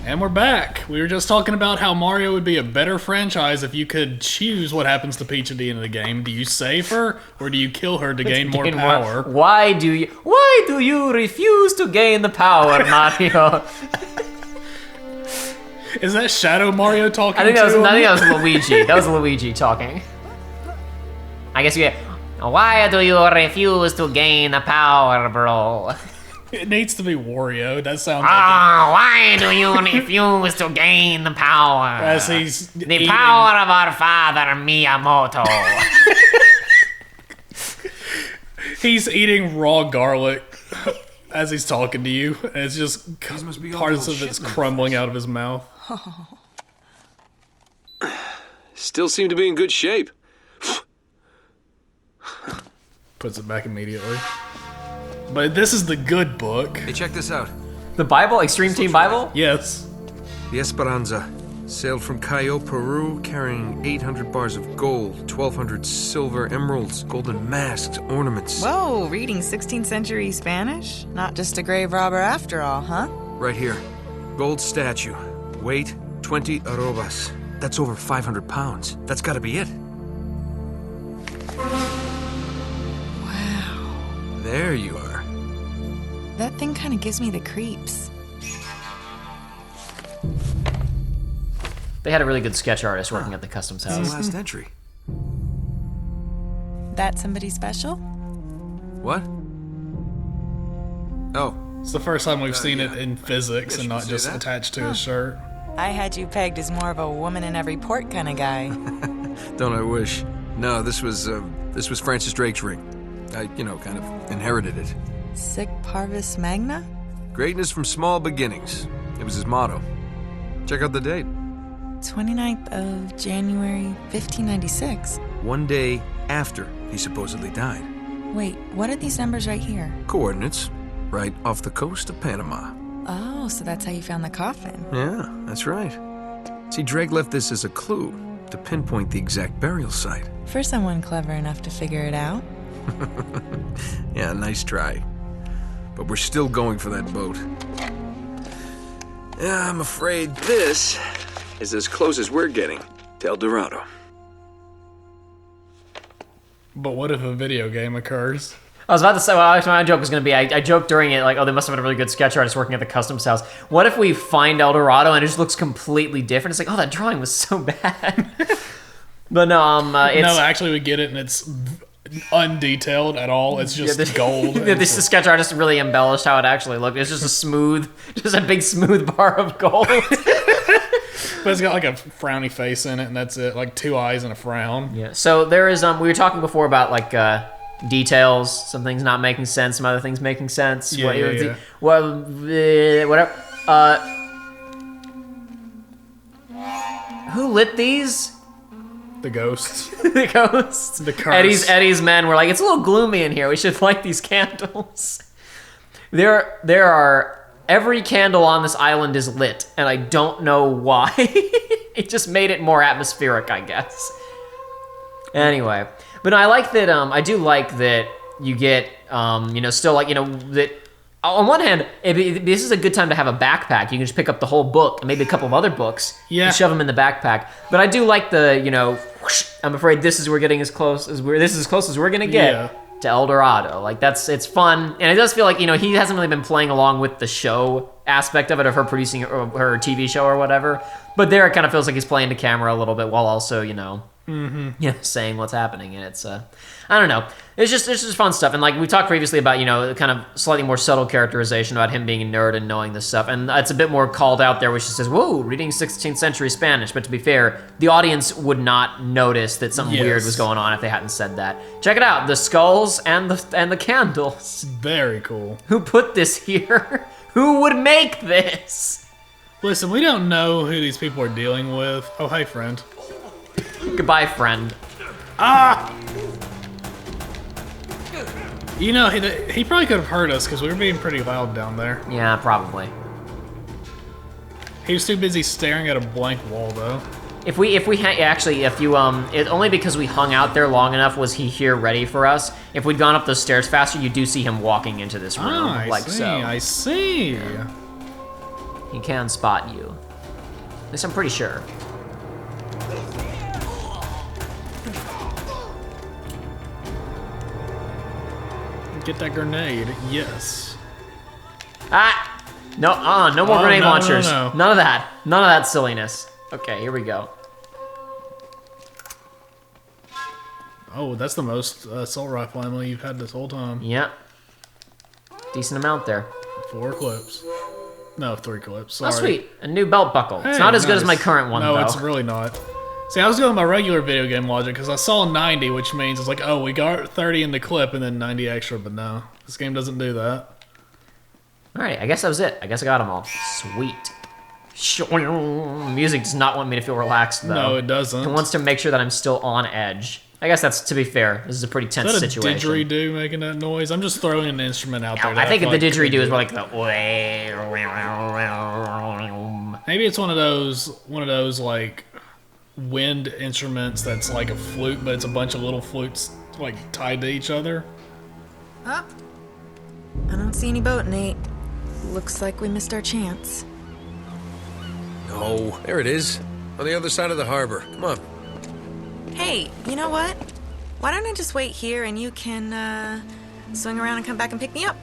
And we're back. We were just talking about how Mario would be a better franchise if you could choose what happens to Peach at the end of the game. Do you save her, or do you kill her to gain more power? Why do you refuse to gain the power, Mario? Is that Shadow Mario talking? I think that was Luigi. That was Luigi talking. I guess you get. Why do you refuse to gain the power, bro? It needs to be Wario. That sounds like why do you refuse to gain the power? As he's the power of our father Miyamoto. He's eating raw garlic as he's talking to you, and it's just parts of it's crumbling out of his mouth. Still seem to be in good shape. Puts it back immediately. But this is the good book. Hey, check this out. The Bible? Extreme Team Bible? Yes. The Esperanza sailed from Cayo, Peru, carrying 800 bars of gold, 1,200 silver emeralds, golden masks, ornaments. Whoa, reading 16th century Spanish? Not just a grave robber after all, huh? Right here. Gold statue. Weight, 20 arrobas. That's over 500 pounds. That's gotta be it. Wow. There you are. That thing kind of gives me the creeps. They had a really good sketch artist working at the customs house. Last entry. That somebody special? What? Oh. It's the first time we've seen it in physics and not just attached to his shirt. I had you pegged as more of a woman in every port kind of guy. Don't I wish? No, this was Francis Drake's ring. I, kind of inherited it. Sic parvis magna? Greatness from small beginnings. It was his motto. Check out the date. 29th of January, 1596. One day after he supposedly died. Wait, what are these numbers right here? Coordinates, right off the coast of Panama. Oh, so that's how you found the coffin. Yeah, that's right. See, Drake left this as a clue to pinpoint the exact burial site. For someone clever enough to figure it out. Yeah, nice try. But we're still going for that boat. Yeah, I'm afraid this is as close as we're getting to El Dorado. But what if a video game occurs? I was about to say, well, my joke was going to be, I joked during it, like, oh, they must have been a really good sketch artist working at the customs house. What if we find El Dorado and it just looks completely different? It's like, oh, that drawing was so bad. But no, it's... No, actually we get it and it's undetailed at all. It's just gold. The sketch artist really embellished how it actually looked. It's just a big smooth bar of gold. But it's got like a frowny face in it, and that's it. Like 2 eyes and a frown. Yeah. So there is, we were talking before about like details, some things not making sense, some other things making sense. Yeah. Whatever. Who lit these? The ghosts. The ghosts. The curse. Eddie's men were like, it's a little gloomy in here. We should light these candles. There are... Every candle on this island is lit, and I don't know why. It just made it more atmospheric, I guess. Anyway. But no, I like that, I do like that you get, still like, that... On one hand, this is a good time to have a backpack. You can just pick up the whole book and maybe a couple of other books and shove them in the backpack. But I do like the, whoosh, I'm afraid this is as close as we're gonna get to El Dorado. Like it's fun, and it does feel like he hasn't really been playing along with the show aspect of it, of her producing her TV show or whatever. But there, it kind of feels like he's playing to camera a little bit while also saying what's happening, and it's I don't know. It's just fun stuff. And like we talked previously about, kind of slightly more subtle characterization about him being a nerd and knowing this stuff. And it's a bit more called out there, which just says, whoa, reading 16th century Spanish. But to be fair, the audience would not notice that something weird was going on if they hadn't said that. Check it out. The skulls and the candles. Very cool. Who put this here? Who would make this? Listen, we don't know who these people are dealing with. Oh, hey, friend. Goodbye, friend. Ah! He probably could have heard us because we were being pretty loud down there. Yeah, probably. He was too busy staring at a blank wall, though. Only because we hung out there long enough was he here ready for us. If we'd gone up those stairs faster, you do see him walking into this room, I see. so. I see. Yeah. he can spot you. At least I'm pretty sure. Get that grenade. Yes. Ah! No, no more grenade no, launchers. no. None of that. None of that silliness. Okay, here we go. Oh, that's the most assault rifle ammo you've had this whole time. Yep. Decent amount there. 4 clips. No, 3 clips. Sorry. Oh, sweet. A new belt buckle. It's Hey, not as good as my nice. current one, no, though. it's really not. See, I was doing my regular video game logic because I saw 90, which means it's like, oh, we got 30 in the clip and then 90 extra, but no. This game doesn't do that. Alright, I guess that was it. I guess I got them all. Sweet. Music does not want me to feel relaxed, though. No, it doesn't. It wants to make sure that I'm still on edge. I guess that's, to be fair, this is a pretty tense Is that a situation. didgeridoo making that noise? I'm just throwing an instrument out there. I that think feel if the like could didgeridoo is do more it. like the... Maybe it's one of those like wind instruments that's like a flute, but it's a bunch of little flutes like tied to each other. Up. I don't see any boat, Nate. Looks like we missed our chance. No, there it is. On the other side of the harbor. Come on. Hey, you know what? Why don't I just wait here and you can, swing around and come back and pick me up?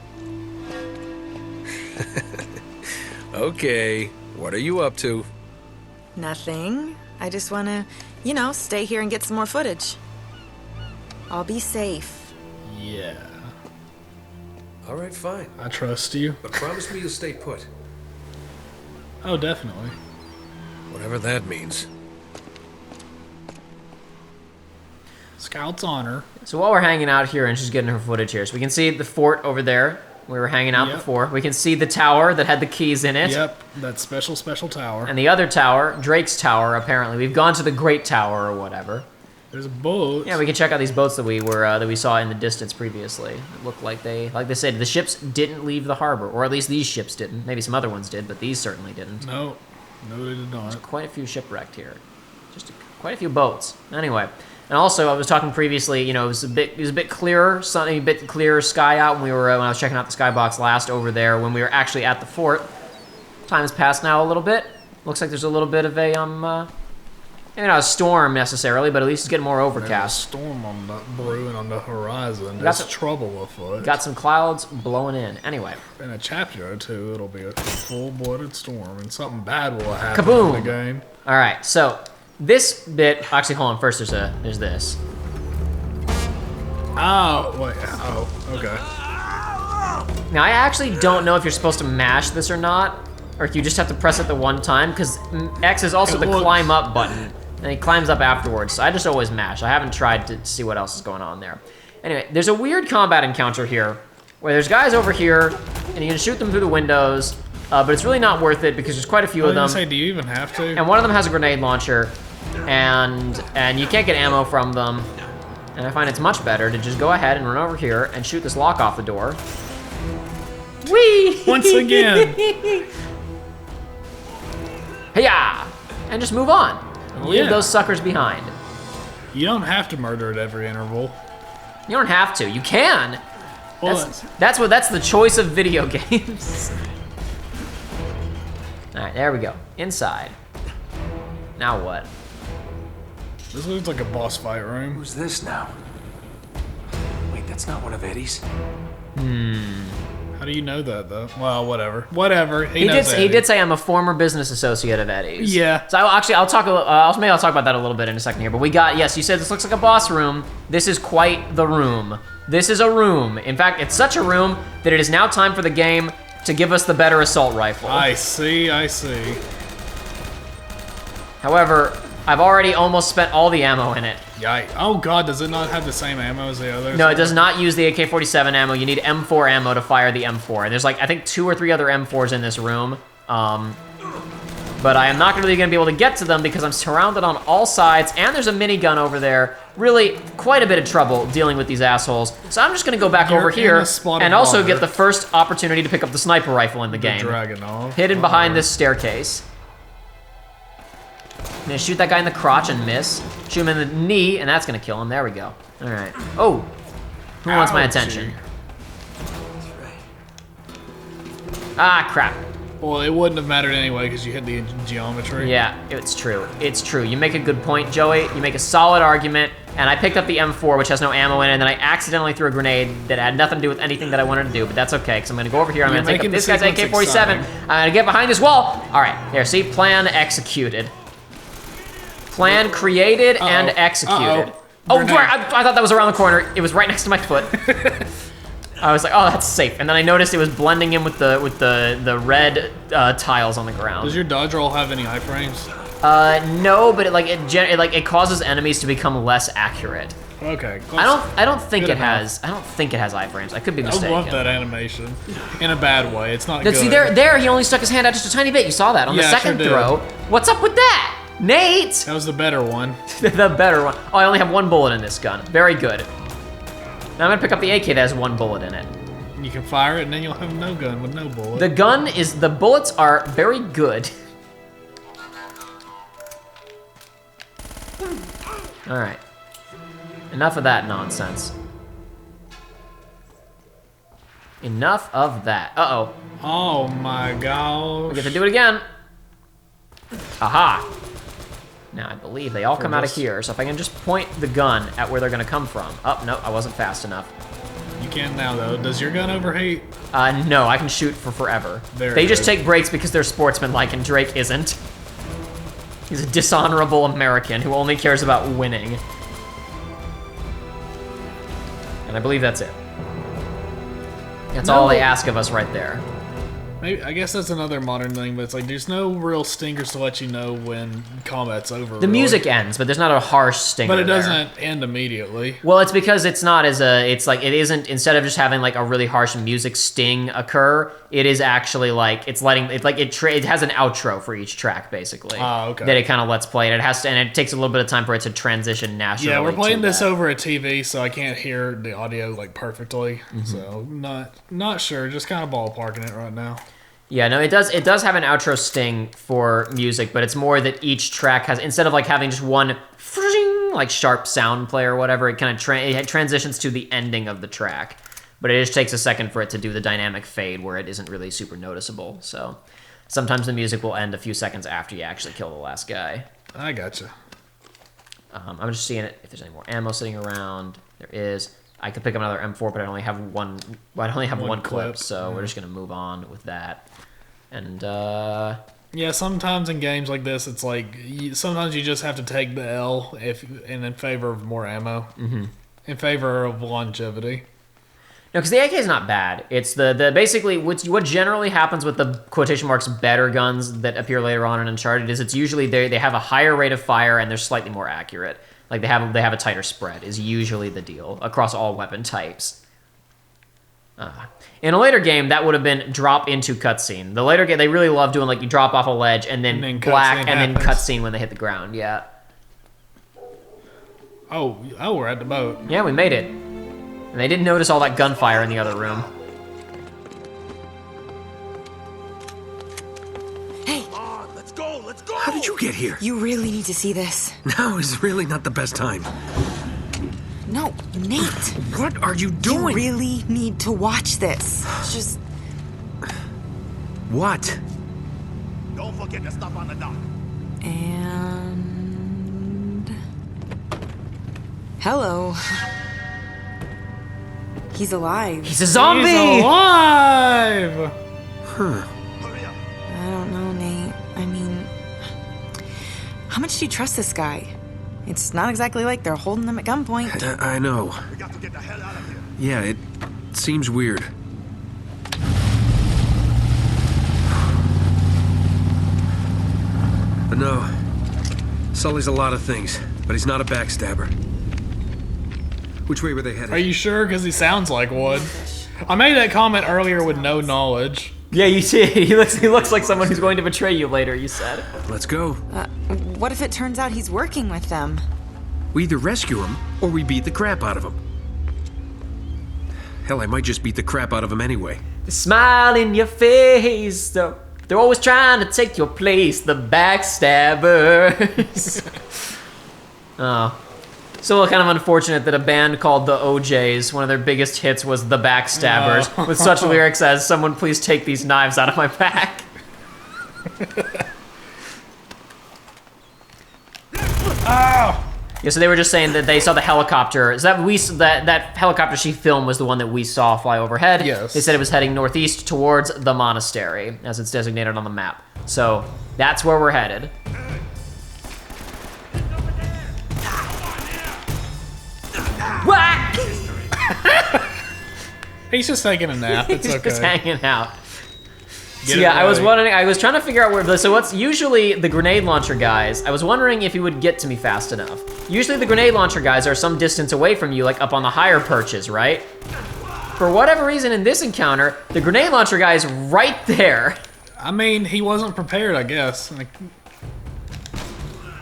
Okay, what are you up to? Nothing. I just wanna, you know, stay here and get some more footage. I'll be safe. Yeah, All right, fine. I trust you. But promise me you'll stay put. Oh, definitely. Whatever that means. Scout's honor. So while we're hanging out here and she's getting her footage here, so we can see the fort over there. We were hanging out Yep. before. We can see the tower that had the keys in it. Yep, that special tower. And the other tower, Drake's tower, apparently. We've gone to the Great Tower or whatever. There's a boat. Yeah, we can check out these boats that we saw in the distance previously. It looked like they said, the ships didn't leave the harbor, or at least these ships didn't. Maybe some other ones did, but these certainly didn't. No, they did not. Quite a few shipwrecked here. Quite a few boats. Anyway, and also I was talking previously. You know, it was a bit clearer, sunny, a bit clearer sky out when when I was checking out the skybox last over there when we were actually at the fort. Time's passed now a little bit. Looks like there's a little bit of a maybe not a storm necessarily, but at least it's getting more There's a overcast. storm on the brewing on the horizon. Got There's some- trouble afoot. Got some clouds blowing in. Anyway, In a chapter or two, it'll be a full-blooded storm, and something bad will happen Kaboom! in the game. all right. So this bit, actually, hold on. First, there's this. Oh, wait. Oh, okay. Now I actually don't know if you're supposed to mash this or not, or if you just have to press it the one time, because X is also It the looks- climb up button, and he climbs up afterwards. So I just always mash. I haven't tried to see what else is going on there. Anyway, there's a weird combat encounter here, where there's guys over here, and you can shoot them through the windows, but it's really not worth it because there's quite a few I of was them. gonna say, do you even have to? And one of them has a grenade launcher, and you can't get ammo from them. And I find it's much better to just go ahead and run over here and shoot this lock off the door. Whee! Once again. Hey-ya! And just move on. Leave Yeah. those suckers behind. You don't have to murder at every interval. You don't have to. You can. Well, That's the choice of video games. All right, there we go. Inside. Now what? this looks like a boss fight room. Who's this now? Wait, that's not one of Eddie's. How do you know that, though? Well, whatever. Whatever. He did say I'm a former business associate of Eddie's. Yeah. So I'll talk about that a little bit in a second here. But yes, you said this looks like a boss room. This is quite the room. This is a room. In fact, it's such a room that it is now time for the game to give us the better assault rifle. I see. However, I've already almost spent all the ammo in it. Yikes. Oh, God, does it not have the same ammo as the others? No, it does not use the AK-47 ammo. You need M4 ammo to fire the M4. And there's like, I think 2 or 3 other M4s in this room. But I am not really going to be able to get to them because I'm surrounded on all sides, and there's a minigun over there. Really, quite a bit of trouble dealing with these assholes. So I'm just going to go back You're over in here a spot of and also water. get the first opportunity to pick up the sniper rifle in the game. Dragunov. Hidden behind this staircase. I'm gonna shoot that guy in the crotch and miss. Shoot him in the knee, and that's gonna kill him. There we go. All right. Oh, who wants my Ouchie. attention? Ah, crap. Well, it wouldn't have mattered anyway because you hit the geometry. Yeah, it's true. It's true. You make a good point, Joey. You make a solid argument. And I picked up the M4, which has no ammo in it, and then I accidentally threw a grenade that had nothing to do with anything that I wanted to do, but that's okay, because I'm going to go over here, I'm going to take up this guy's AK-47, I'm going to get behind his wall. All right, there, see? Plan executed. Plan created and executed. Oh, I thought that was around the corner. It was right next to my foot. I was like, oh, that's safe. And then I noticed it was blending in with the red tiles on the ground. Does your dodge roll have any iframes? No, but it causes enemies to become less accurate. Okay. I don't think it has iframes. I could be mistaken. I love that animation. In a bad way. It's not No, good. see, there he only stuck his hand out just a tiny bit. You saw that on the second throw. What's up with that? Nate! That was the better one. The better one. Oh, I only have one bullet in this gun. Very good. Now I'm gonna pick up the AK that has one bullet in it. You can fire it and then you'll have no gun with no bullet. The bullets are very good. All right. Enough of that nonsense. Enough of that. Uh-oh. Oh my gosh. We get to do it again. Aha. Now, I believe they all come out of here, so if I can just point the gun at where they're gonna come from. Oh, no, I wasn't fast enough. You can now, though. Does your gun overheat? No, I can shoot for forever. Very they just good. take breaks because they're sportsmanlike, and Drake isn't. He's a dishonorable American who only cares about winning. And I believe that's it. That's all they ask of us right there. Maybe, I guess that's another modern thing, but it's like there's no real stingers to let you know when combat's over. The music ends, but there's not a harsh stinger. But it there. doesn't end immediately. Well, it's because it's not as it isn't, instead of just having like a really harsh music sting occur, it is actually like, it has an outro for each track, basically. Oh, okay. That it kind of lets play, and it takes a little bit of time for it to transition naturally. Yeah, we're playing this that. over a TV, so I can't hear the audio like perfectly. Mm-hmm. So not sure, just kind of ballparking it right now. Yeah, no, it does have an outro sting for music, but it's more that each track has, instead of like having just one like sharp sound play or whatever, it kind of it transitions to the ending of the track. But it just takes a second for it to do the dynamic fade where it isn't really super noticeable. So sometimes the music will end a few seconds after you actually kill the last guy. I gotcha. I'm just seeing if there's any more ammo sitting around. There is. I could pick up another M4, but I only have one. I only have one clip, so we're just gonna move on with that. And yeah, sometimes in games like this, it's like sometimes you just have to take the L in favor of more ammo, in favor of longevity. No, because the AK is not bad. It's the basically what generally happens with the quotation marks better guns that appear later on in Uncharted is it's usually they have a higher rate of fire and they're slightly more accurate. Like they have a tighter spread is usually the deal across all weapon types. In a later game, that would have been drop into cutscene. The later game, they really love doing like you drop off a ledge and then black and then cutscene when they hit the ground. Yeah. Oh, we're at the boat. Yeah, we made it. And they didn't notice all that gunfire in the other room. Hey, Let's go! How did you get here? you really need to see this. Now is really not the best time. No, Nate. What are you You doing? really need to watch this. Just What? Don't forget the stuff on the dock. and hello. He's alive. He's a zombie! He's alive! Hurry up. I don't know, Nate. I mean, how much do you trust this guy? It's not exactly like they're holding him at gunpoint. I know. We got to get the hell out of here. Yeah, it seems weird. But no, Sully's a lot of things, but he's not a backstabber. Which way were they headed? Are you sure? Because he sounds like one. I made that comment earlier with no knowledge. Yeah, you did. He looks like someone who's going to betray you later, you said. Let's go. What if it turns out he's working with them? We either rescue him, or we beat the crap out of him. Hell, I might just beat the crap out of him anyway. The smile in your face, they're always trying to take your place, the backstabbers. Oh. So kind of unfortunate that a band called the OJs, one of their biggest hits was The Backstabbers, with such lyrics as, "Someone please take these knives out of my back." Oh! Yeah, so they were just saying that they saw the helicopter. So that helicopter she filmed was the one that we saw fly overhead. Yes. They said it was heading northeast towards the monastery, as it's designated on the map. So that's where we're headed. Whack! He's just taking a nap. It's He's okay. just hanging out. Get So it yeah, I was right. wondering. I was trying to figure out where. So what's usually the grenade launcher guys? I was wondering if he would get to me fast enough. Usually the grenade launcher guys are some distance away from you, like up on the higher perches, right? For whatever reason, in this encounter, the grenade launcher guy is right there. I mean, he wasn't prepared, I guess. Like,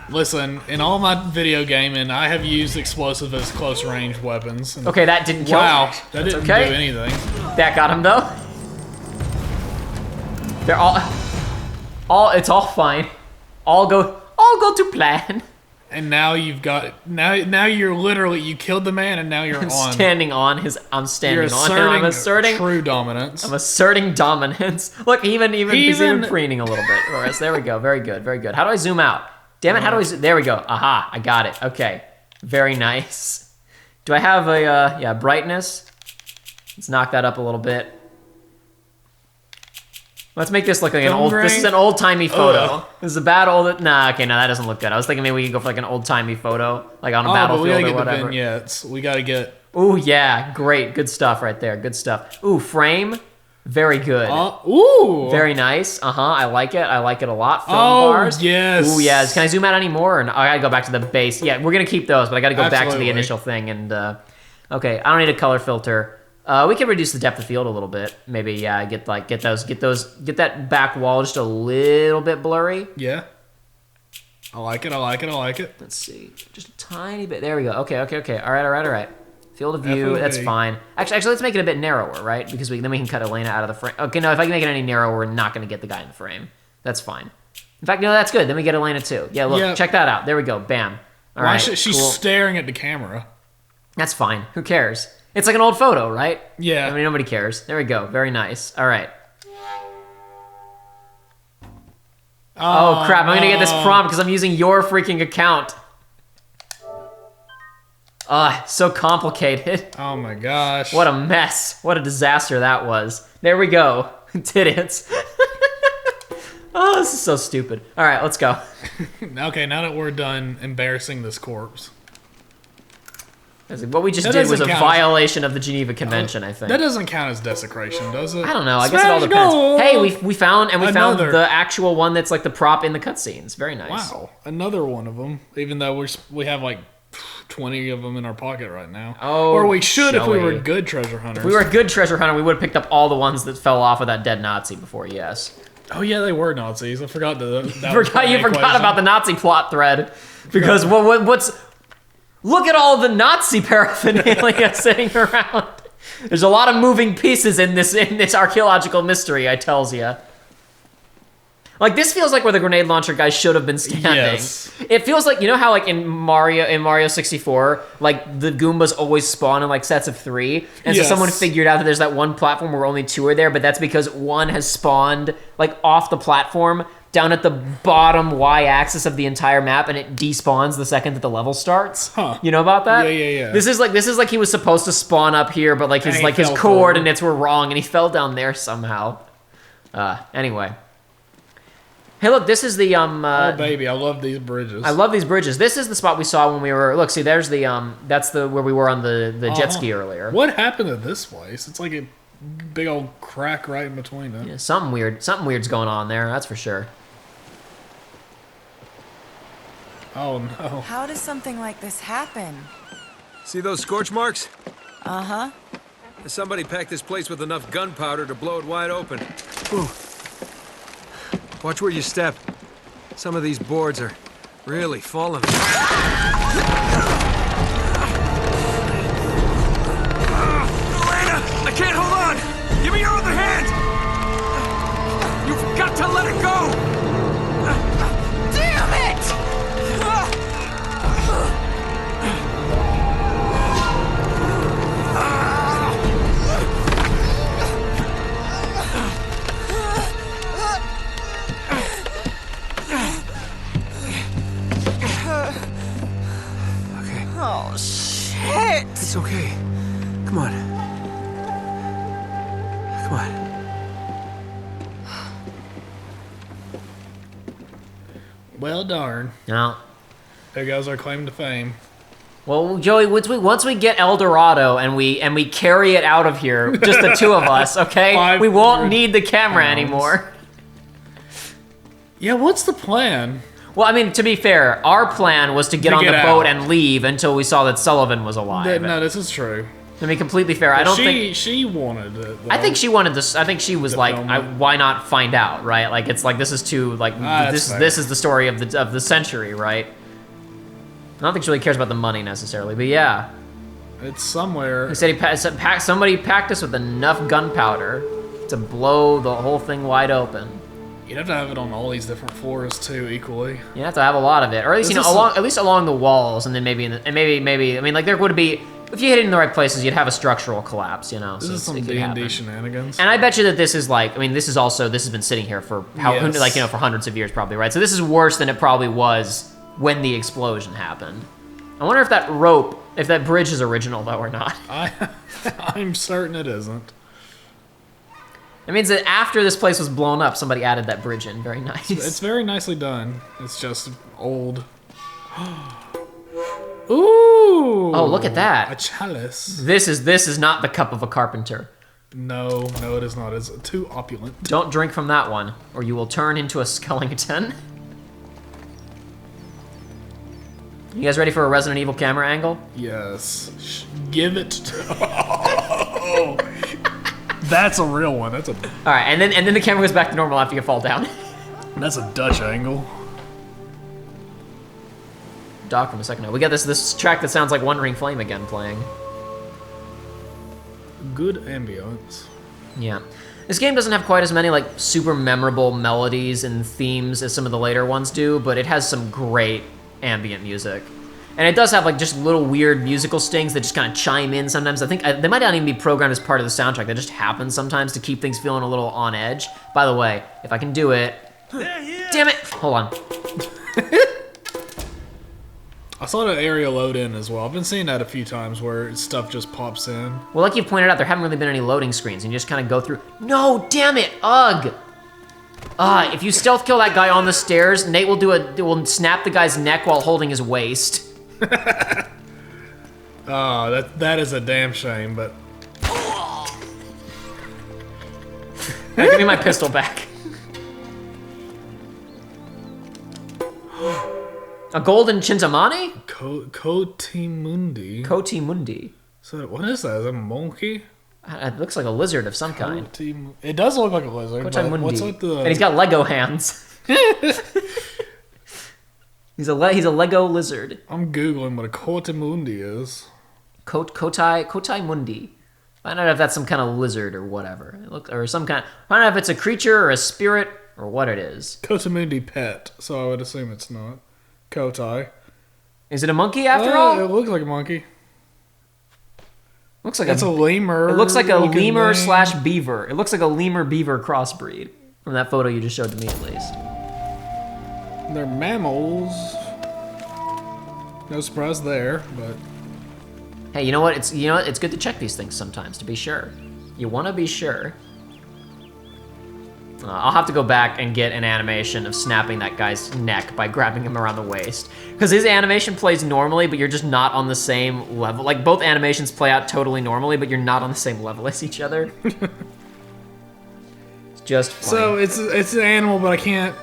listen, in all my video gaming, I have used explosive as close range weapons. And Okay, that didn't kill wow, him. that That's didn't okay. do anything. That got him though. They're it's all fine. All go to plan. And now you've got now you're literally you killed the man and now you're I'm on. standing on his. I'm standing You're on him. I'm asserting. true dominance. I'm asserting dominance. Look, he's even Even- preening a little bit for us. There we go. Very good. Very good. How do I zoom out? Damn it. How do I? There we go. Aha. I got it. Okay. Very nice. Do I have a brightness? Let's knock that up a little bit. Let's make this look like an old. This is an old timey photo. Ugh. This is a bad old. Nah. Okay. No, that doesn't look good. I was thinking maybe we could go for like an old timey photo, like on a Oh, but we battlefield gotta or get the whatever. vignettes. We gotta get. Ooh, yeah. Great. Good stuff right there. Good stuff. Ooh, frame. Very good. Ooh. Very nice. I like it. I like it a lot. Film Oh, bars. yes. Ooh, yes. Can I zoom out any more? Or no? I gotta go back to the base. Yeah, we're gonna keep those, but I gotta go back to Absolutely. the initial thing. And okay, I don't need a color filter. We can reduce the depth of field a little bit. Maybe yeah, get that back wall just a little bit blurry. Yeah. I like it. I like it. I like it. Let's see, just a tiny bit. There we go. Okay. All right. Field of view. FOV. That's fine. Actually, let's make it a bit narrower, right? Because then we can cut Elena out of the frame. Okay, no, if I can make it any narrower, we're not going to get the guy in the frame. That's fine. In fact, no, that's good. Then we get Elena too. Yeah, look, Yeah. check that out. There we go. Bam. All right, She's cool. staring at the camera. That's fine. Who cares? It's like an old photo, right? Yeah. I mean, nobody cares. There we go. Very nice. All right. Oh, crap. I'm going to get this prompt because I'm using your freaking account. So complicated. Oh my gosh. What a mess. What a disaster that was. There we go. Did it. Oh, this is so stupid. All right, let's go. Okay, now that we're done embarrassing this corpse. What we just That did was a doesn't count. violation of the Geneva Convention, I think. That doesn't count as desecration, does it? I don't know. I guess it all Smash depends. goal! Hey, we found Another. the actual one that's like the prop in the cutscenes. Very nice. Wow, another one of them. Even though we have like 20 of them in our pocket right now. Oh, or we should if we shall were we? good treasure hunters. If we were a good treasure hunter, we would have picked up all the ones that fell off of that dead Nazi before. Yes. Oh yeah, they were Nazis. I forgot that. You forgot about the Nazi plot thread because what's look at all the Nazi paraphernalia sitting around. There's a lot of moving pieces in this archaeological mystery, I tells ya. Like this feels like where the grenade launcher guy should have been standing. Yes. It feels like, you know how like in Mario 64, like the Goombas always spawn in like sets of 3, and so Yes. someone figured out that there's that one platform where only 2 are there, but that's because one has spawned like off the platform down at the bottom y-axis of the entire map, and it despawns the second that the level starts. Huh. You know about that? Yeah. This is like he was supposed to spawn up here, but like And his he his fell coordinates were wrong, and he fell down there somehow. Anyway. Hey, look, this is the Oh baby, I love these bridges. I love these bridges. This is the spot we saw when we were. Look, see, there's the that's where we were on the jet ski earlier. What happened to this place? It's like a big old crack right in between it. Yeah, something weird's going on there. That's for sure. Oh no. How does something like this happen? See those scorch marks? Uh-huh. Somebody packed this place with enough gunpowder to blow it wide open. Ooh. Watch where you step. Some of these boards are really falling. Elena, I can't hold on! Give me your other hand! You've got to let it go! Damn it! Well, darn. No. There goes our claim to fame. Well, Joey, once we get El Dorado and we carry it out of here, just the two of us, okay? We won't need the camera anymore. Yeah, what's the plan? Well, I mean, to be fair, our plan was to get on the boat and leave until we saw that Sullivan was alive. No, this is true. To be completely fair, I don't think she wanted it. Though. I think she wanted this. I think she was like, why not find out, right? Like it's like this is too like this is the story of the century, right? I don't think she really cares about the money necessarily, but yeah. It's somewhere. He said somebody packed us with enough gunpowder to blow the whole thing wide open. You'd have to have it on all these different floors too, equally. You have to have a lot of it, or at least at least along the walls, and then maybe maybe I mean like there would be. If you hit it in the right places, you'd have a structural collapse, you know. This is some D&D shenanigans. And I bet you that this is like, I mean, this has been sitting here for for hundreds of years probably, right? So this is worse than it probably was when the explosion happened. I wonder if that bridge is original though or not. I'm certain it isn't. It means that after this place was blown up, somebody added that bridge in. Very nice. It's very nicely done. It's just old. Ooh! Oh, look at that. A chalice. This is not the cup of a carpenter. No, it is not. It's too opulent. Don't drink from that one, or you will turn into a skeleton. You guys ready for a Resident Evil camera angle? Yes. Give it to... Oh, that's a real one. That's a... All right, and then the camera goes back to normal after you fall down. That's a Dutch angle. Doc from a second now. We got this track that sounds like One Ring Flame again playing. Good ambience. Yeah. This game doesn't have quite as many like super memorable melodies and themes as some of the later ones do, but it has some great ambient music. And it does have like just little weird musical stings that just kind of chime in sometimes. I think they might not even be programmed as part of the soundtrack. They just happen sometimes to keep things feeling a little on edge. By the way, if I can do it... Damn it! Hold on. I saw that area load in as well. I've been seeing that a few times where stuff just pops in. Well, like you pointed out, there haven't really been any loading screens, and you just kind of go through. No, damn it! Ugh! If you stealth kill that guy on the stairs, Nate will snap the guy's neck while holding his waist. That is a damn shame, but... Now, give me my pistol back. A golden Chintamani? Cotimundi. Cotimundi. So what is that? Is that a monkey? It looks like a lizard of some kind. It does look like a lizard. But what's with the... And he's got Lego hands. He's a Lego lizard. I'm googling what a Cotimundi is. Kotai Mundi. Find out if that's some kind of lizard or whatever. Find out if it's a creature or a spirit or what it is. Cotimundi pet, so I would assume it's not. Kotai. Is it a monkey after all? It looks like a monkey. Looks like it's a lemur. It looks like a lemur / beaver. It looks like a lemur beaver crossbreed from that photo you just showed to me, at least. They're mammals. No surprise there, but hey, you know what? It's good to check these things sometimes to be sure. You want to be sure. I'll have to go back and get an animation of snapping that guy's neck by grabbing him around the waist. Because his animation plays normally, but you're just not on the same level. Like, both animations play out totally normally, but you're not on the same level as each other. It's just funny. So, it's an animal, but I can't...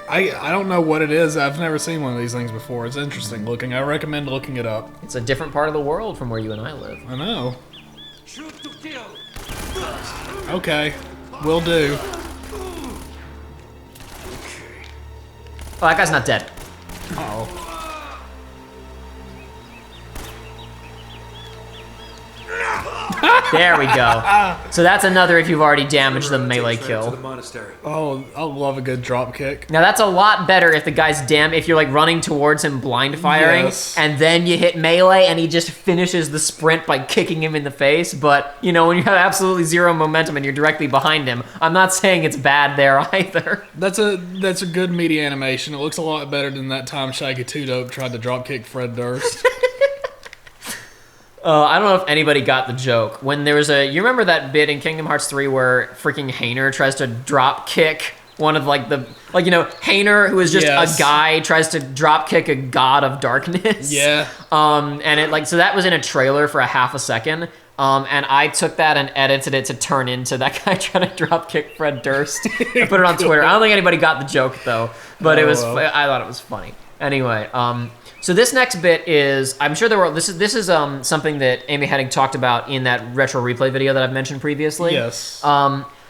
I don't know what it is. I've never seen one of these things before. It's interesting looking. I recommend looking it up. It's a different part of the world from where you and I live. I know. Shoot to kill. Okay. Will do. Oh, that guy's not dead. Uh-oh. There we go. So that's another if you've already damaged the melee kill. Oh, I love a good drop kick. Now that's a lot better if the guy's if you're like running towards him blind firing, yes. And then you hit melee and he just finishes the sprint by kicking him in the face. But, you know, when you have absolutely zero momentum and you're directly behind him, I'm not saying it's bad there either. That's a good meaty animation. It looks a lot better than that time Shaggy 2-Dope tried to drop kick Fred Durst. I don't know if anybody got the joke. When there was you remember that bit in Kingdom Hearts 3 where freaking Hayner tries to drop kick one of like Hayner, who is just Yes. a guy, tries to drop kick a god of darkness. Yeah. And it so that was in a trailer for a half a second. And I took that and edited it to turn into that guy trying to drop kick Fred Durst. I put it on Twitter. I don't think anybody got the joke though, but it was. well. I thought it was funny. Anyway, so this next bit is, I'm sure this is something that Amy Hennig talked about in that retro replay video that I've mentioned previously. Yes.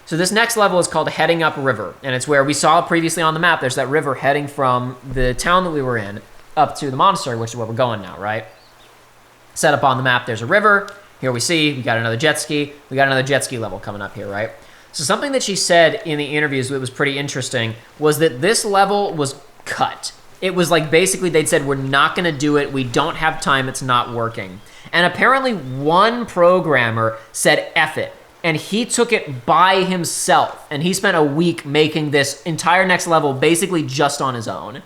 So this next level is called Heading Up River, and it's where we saw previously on the map, there's that river heading from the town that we were in up to the monastery, which is where we're going now, right? Set up on the map, there's a river. Here we got another jet ski. We got another jet ski level coming up here, right? So something that she said in the interviews that was pretty interesting was that this level was cut. It was like basically they'd said, we're not going to do it. We don't have time. It's not working. And apparently one programmer said, F it. And he took it by himself. And he spent a week making this entire next level basically just on his own.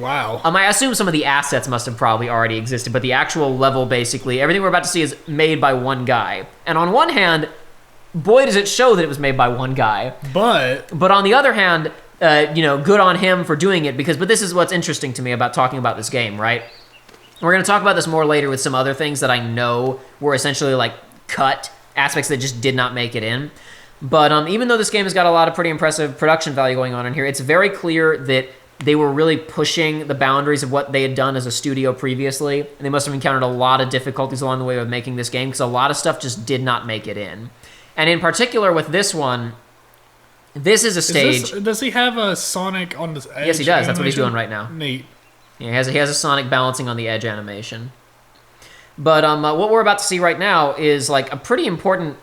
Wow. I assume some of the assets must have probably already existed, but the actual level basically, everything we're about to see is made by one guy. And on one hand, boy, does it show that it was made by one guy. But on the other hand, good on him for doing it but this is what's interesting to me about talking about this game, right? We're going to talk about this more later with some other things that I know were essentially like cut aspects that just did not make it in. But even though this game has got a lot of pretty impressive production value going on in here, it's very clear that they were really pushing the boundaries of what they had done as a studio previously. And they must have encountered a lot of difficulties along the way of making this game because a lot of stuff just did not make it in. And in particular with this one, this is a stage. Does he have a Sonic on this edge? Yes, he does. That's what he's animation? doing right now. Neat. Yeah, he has a Sonic balancing on the edge animation. But what we're about to see right now is like a pretty important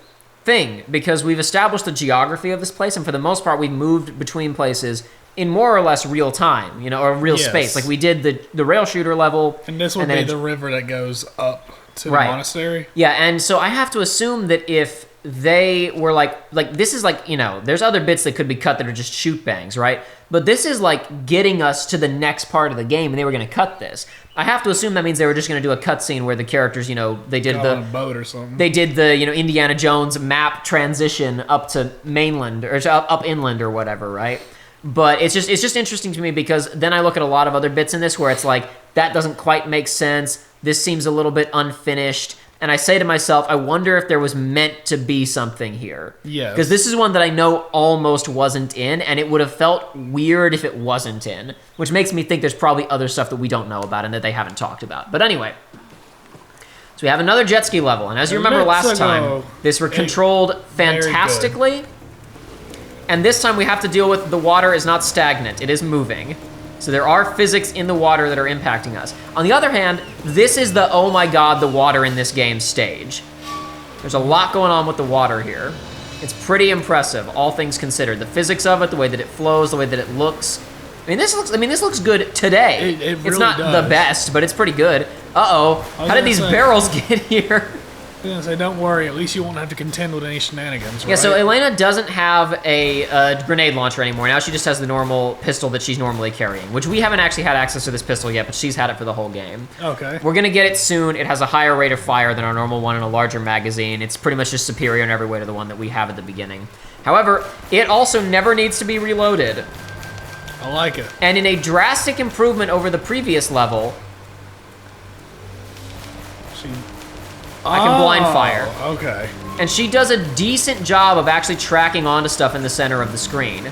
thing because we've established the geography of this place, and for the most part, we've moved between places in more or less real time, or real Yes. space. Like we did the rail shooter level. And this would then be it- the river that goes up to Right. the monastery. Yeah, and so I have to assume that if they were like this is like, there's other bits that could be cut that are just shoot bangs, right? But this is like getting us to the next part of the game, and they were going to cut this. I have to assume that means they were just going to do a cutscene where the characters, they did Got the on a boat or something. they did the Indiana Jones map transition up to mainland or up inland or whatever, right? But it's just interesting to me because then I look at a lot of other bits in this where it's like that doesn't quite make sense. This seems a little bit unfinished. And I say to myself, I wonder if there was meant to be something here. Yes. Because this is one that I know almost wasn't in, and it would have felt weird if it wasn't in, which makes me think there's probably other stuff that we don't know about and that they haven't talked about. But anyway, so we have another jet ski level, and as you remember last time, this were controlled fantastically, and this time we have to deal with the water is not stagnant, it is moving. So there are physics in the water that are impacting us. On the other hand, this is the oh my god, the water in this game stage. There's a lot going on with the water here. It's pretty impressive, all things considered. The physics of it, the way that it flows, the way that it looks. This looks good today. It it's really not does. the best, but it's pretty good. Uh-oh, how did these barrels get here? I was gonna say, don't worry. At least you won't have to contend with any shenanigans. Yeah, so right? Elena doesn't have a grenade launcher anymore. Now she just has the normal pistol that she's normally carrying, which we haven't actually had access to this pistol yet, but she's had it for the whole game. Okay. We're going to get it soon. It has a higher rate of fire than our normal one and a larger magazine. It's pretty much just superior in every way to the one that we have at the beginning. However, it also never needs to be reloaded. I like it. And in a drastic improvement over the previous level, I can blind fire. Okay. And she does a decent job of actually tracking onto stuff in the center of the screen.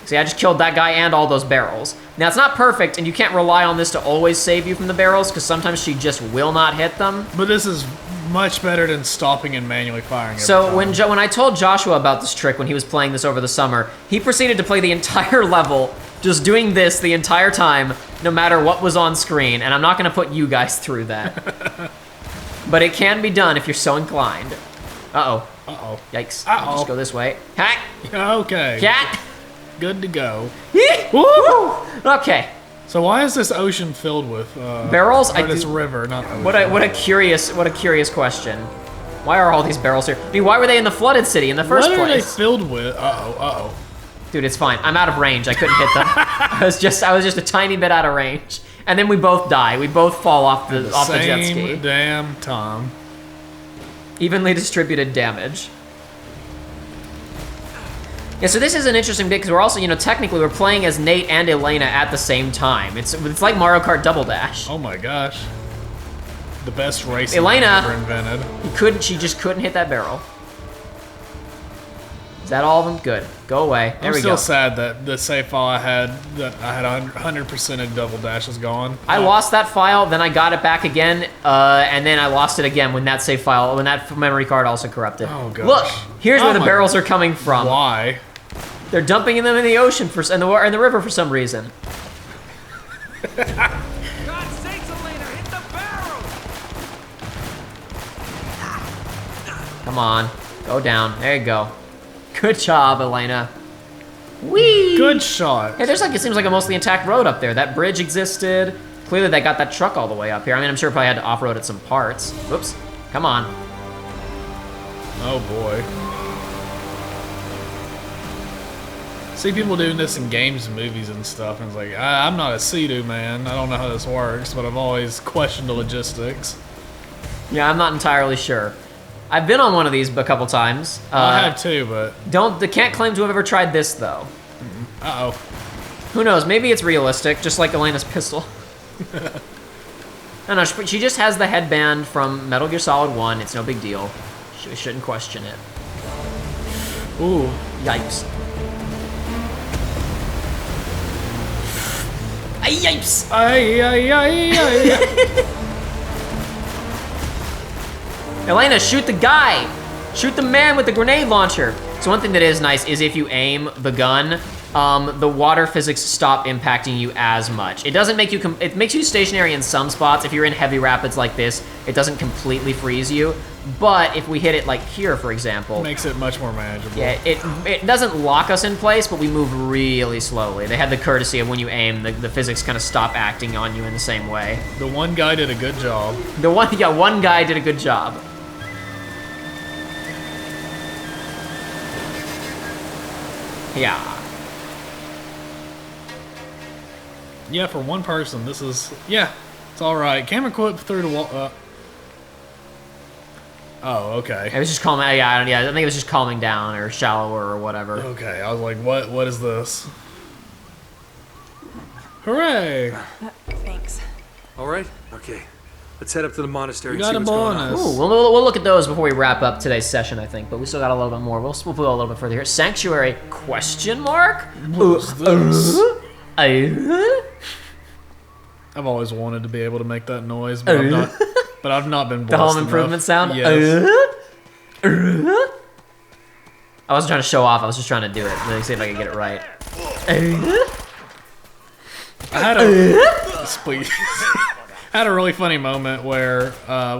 See, I just killed that guy and all those barrels. Now, it's not perfect, and you can't rely on this to always save you from the barrels, because sometimes she just will not hit them. But this is much better than stopping and manually firing. Every So time. when I told Joshua about this trick when he was playing this over the summer, he proceeded to play the entire level just doing this the entire time, no matter what was on screen, and I'm not going to put you guys through that. But it can be done if you're so inclined. Uh-oh. Uh-oh. Yikes. Uh-oh. I'll just go this way. Hack! Okay. Cat! Good to go. Woo! Okay. So why is this ocean filled with Barrels? Or this river, not ocean. What a curious question. Why are all these barrels here? I mean, why were they in the flooded city in the first What are they place? filled with? Uh-oh. Dude, it's fine. I'm out of range. I couldn't hit them. I was just a tiny bit out of range. And then we both die. We both fall off the jet ski. Same damn time. Evenly distributed damage. Yeah, so this is an interesting bit because we're also, technically we're playing as Nate and Elena at the same time. It's like Mario Kart Double Dash. Oh my gosh. The best racing Elena, ever invented. She just couldn't hit that barrel. Is that all of them? Good. Go away. There I'm we go. still sad that the save file I had 100% Double Dash is gone. I lost that file, then I got it back again, and then I lost it again when that memory card also corrupted. Oh gosh. Look, here's where the my- barrels are coming from. Why? They're dumping them in the ocean and the river for some reason. God sakes, Elena, hit the barrel! Come on, go down. There you go. Good job, Elena. Whee! Good shot. Yeah, it seems like a mostly intact road up there. That bridge existed. Clearly they got that truck all the way up here. I mean, I'm sure it probably had to off-road at some parts. Whoops. Come on. Oh boy. See people doing this in games and movies and stuff, and it's like, I'm not a Sea-Doo man. I don't know how this works, but I've always questioned the logistics. Yeah, I'm not entirely sure. I've been on one of these a couple times. I have too, but Can't claim to have ever tried this though. uh-oh. Who knows? Maybe it's realistic, just like Elena's pistol. No, she just has the headband from Metal Gear Solid 1. It's no big deal. She shouldn't question it. Ooh. Yipes. Yipes! Elena, shoot the guy! Shoot the man with the grenade launcher! So one thing that is nice is if you aim the gun, the water physics stop impacting you as much. It doesn't make you, it makes you stationary in some spots. If you're in heavy rapids like this, it doesn't completely freeze you. But if we hit it like here, for example. Makes it much more manageable. Yeah, it doesn't lock us in place, but we move really slowly. They had the courtesy of when you aim, the physics kind of stop acting on you in the same way. The one guy did a good job. One guy did a good job. Yeah. Yeah, for one person, this is... Yeah, it's alright. Camera clip through the wall... Oh, okay. It was just calming. Yeah, I think it was just calming down or shallower or whatever. Okay, I was like, what is this? Hooray! Thanks. All right? Okay. Let's head up to the monastery You and see got a what's going on. bonus. Ooh, we'll look at those before we wrap up today's session, I think. But we still got a little bit more. We'll go a little bit further here. Sanctuary? Question mark? What's this? Uh, I've always wanted to be able to make that noise, but I've not been blessed The home enough. improvement sound? Yes. I wasn't trying to show off. I was just trying to do it. Let me see if I can get it right. I had a... Please. I had a really funny moment where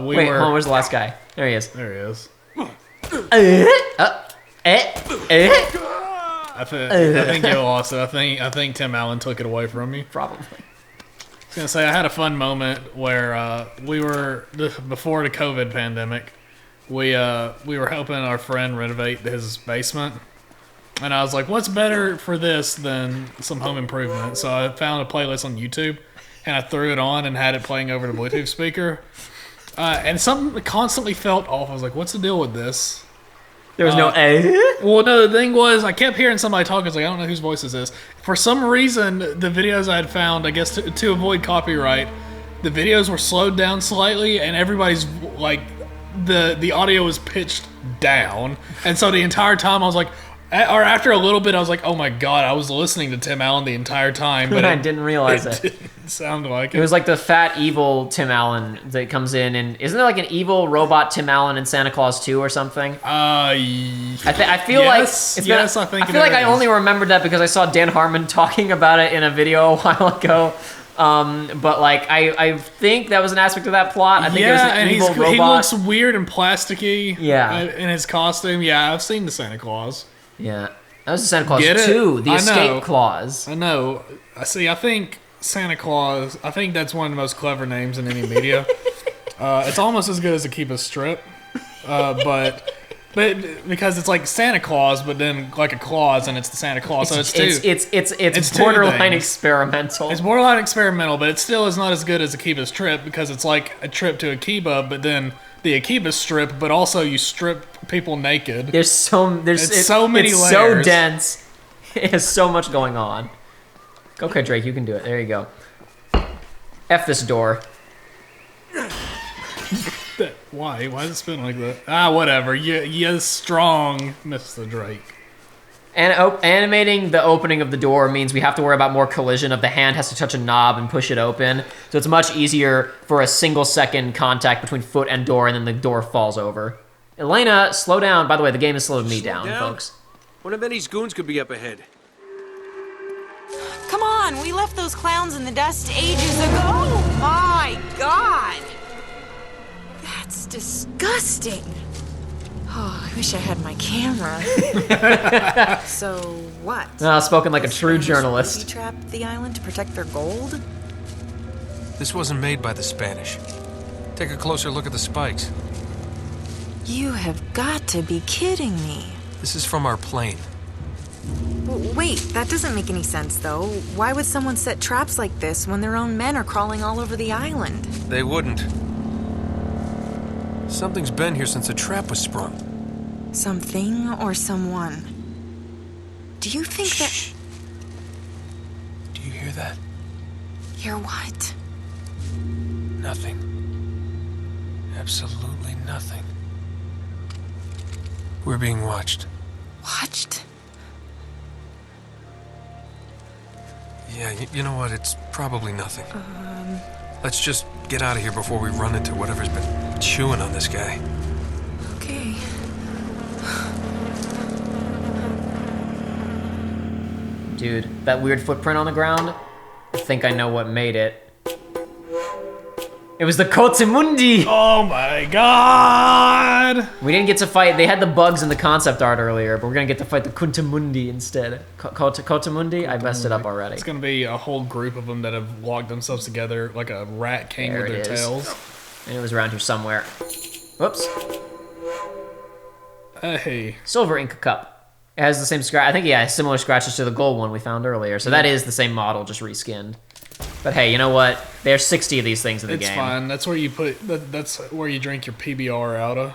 we Wait, were... hold on, where's the last guy? There he is. There he is. I think you lost it. I think Tim Allen took it away from me. Probably. I was gonna say I had a fun moment where we were before the COVID pandemic. We were helping our friend renovate his basement, and I was like, "What's better for this than some home improvement?" So I found a playlist on YouTube, and I threw it on and had it playing over the Bluetooth speaker. And something constantly felt off. I was like, "What's the deal with this?" There was no Well, no, the thing was, I kept hearing somebody talking. I was like, I don't know whose voice is this. For some reason, the videos I had found, I guess to avoid copyright, the videos were slowed down slightly, and everybody's, like, the audio was pitched down. And so the entire time I was like, or after a little bit, I was like, oh my god, I was listening to Tim Allen the entire time. But I didn't realize it. Didn't sound like it. It was like the fat, evil Tim Allen that comes in, and isn't there like an evil robot Tim Allen in Santa Claus 2 or something? I feel like it's been, yes, I think I feel like I only remembered that because I saw Dan Harmon talking about it in a video a while ago. But like I think that was an aspect of that plot. I think it was an evil robot. He looks weird and plasticky. Yeah. In his costume. Yeah, I've seen the Santa Claus. Yeah, that was the Santa Claus Get it? 2, the I know. Escape Clause. I know. I think Santa Claus, I think that's one of the most clever names in any media. It's almost as good as a Keep a Strip. But because it's like Santa Claus, but then like a clause, and it's the Santa Claus, so it's two. It's two borderline things. experimental. It's borderline experimental, but it still is not as good as a Kiba's trip because it's like a trip to a Kiba, but then the Akiba strip, but also you strip people naked. There's so many it's so layers. dense. It has so much going on. Okay, Drake, you can do it. There you go. F this door. Why? Why does it spin like that? Ah, whatever. You strong, Mr. Drake. And animating the opening of the door means we have to worry about more collision of the hand has to touch a knob and push it open. So it's much easier for a single second contact between foot and door, and then the door falls over. Elena, slow down. By the way, the game has slowed me down, folks. One of Eddie's goons could be up ahead. Come on, we left those clowns in the dust ages ago. Oh my god! That's disgusting. Oh, I wish I had my camera. So what? Spoken like a true Spanish journalist. booby trapped the island to protect their gold? This wasn't made by the Spanish. Take a closer look at the spikes. You have got to be kidding me. This is from our plane. Wait, that doesn't make any sense, though. Why would someone set traps like this when their own men are crawling all over the island? They wouldn't. Something's been here since a trap was sprung. Something or someone? Do you think Shh. Do you hear that? Hear what? Nothing. Absolutely nothing. We're being watched. Watched? Yeah, you know what? It's probably nothing. Let's just get out of here before we run into whatever's been chewing on this guy. Okay. Dude, that weird footprint on the ground, I think I know what made it. It was the Cotimundi! Oh my god! We didn't get to fight, they had the bugs in the concept art earlier, but we're gonna get to fight the Cotimundi instead. Cotimundi? I messed it up already. It's gonna be a whole group of them that have locked themselves together like a rat king There with it their is. tails. And it was around here somewhere. Whoops. Hey. Silver Inca Cup. It has the same scratch. I think, yeah, similar scratches to the gold one we found earlier. So that is the same model, just reskinned. But hey, you know what? There's 60 of these things in the It's game. fine. That's where you put. That's where you drink your PBR out of.